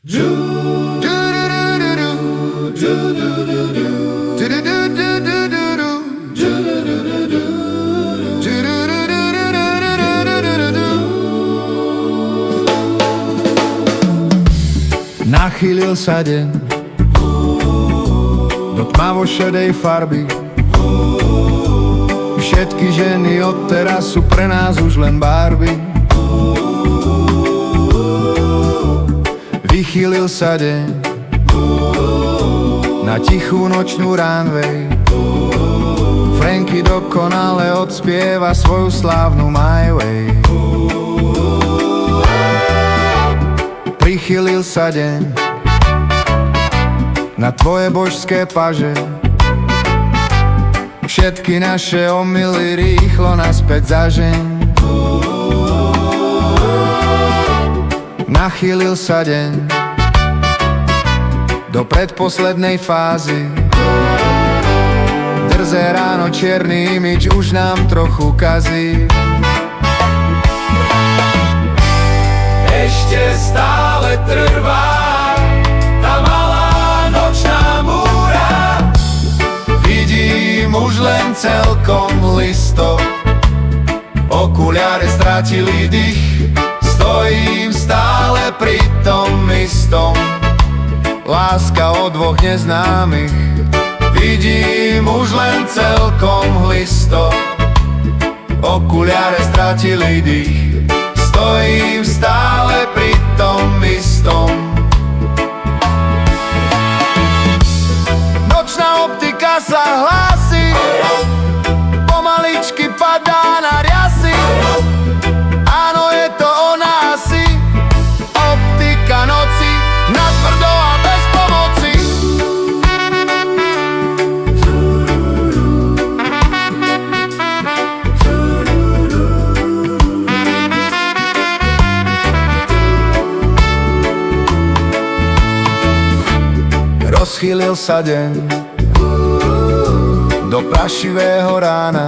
Nachýlil sa deň do tmavo šedej farby. Všetky ženy odteraz sú pre nás už len Barbie. Vychýlil sa deň na tichú nočnú runway. Franky dokonale odspieva svoju slávnu My Way. Prichýlil sa deň na tvoje božské paže. Všetky naše omyly rýchlo naspäť zažeň. Nachýlil sa deň do predposlednej fázy. Drzé ráno, čierny imidž už nám trochu kazí. Ešte stále trvá tá malá nočná múra. Vidím už len celkom listok, okuliare stratili dých. Stojím stále pri tom istom, láska o dvoch neznámych. Vidím už len celkom listok, okuliare stratili dých. Stojím stále pri tom istom. Nočná optika sa hlási, pomaličky padá na riasy. Áno, je to ona asi, optika noci, natvrdo a bez pomoci. Rozchýlil sa deň do prašivého rána.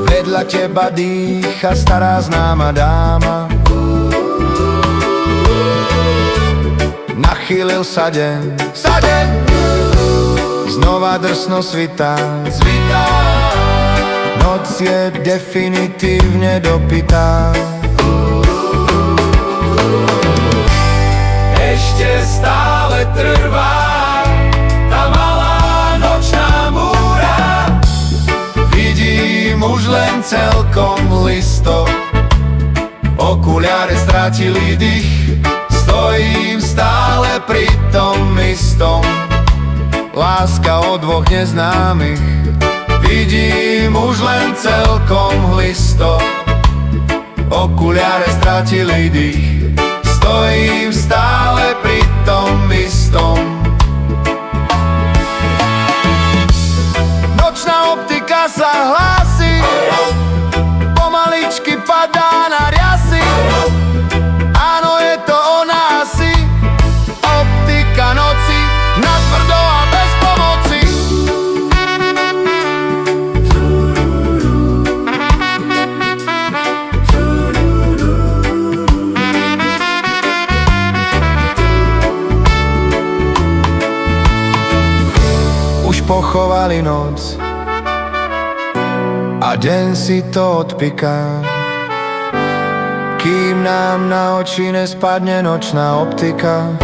Vedľa teba dýcha stará známa dáma. Nachýlil sa deň, znova drsno svitá. Noc je definitívne dopytá. Ešte stále trvá tá malá nočná múra. Vidím už len celkom listok, okuliare stratili dých. Stojím stále pri tom istom, láska o dvoch neznámych. Vidím už len celkom listok, okuliare stratili dých. Stojím stále pri tom istom. Nočná optika sa hlási, pomaličky padá na riasy. Áno, je to ona asi, optika noci, natvrdo a bez pomoci. Pochovali noc a deň si to odpiká, kým nám na oči nespadne nočná optika.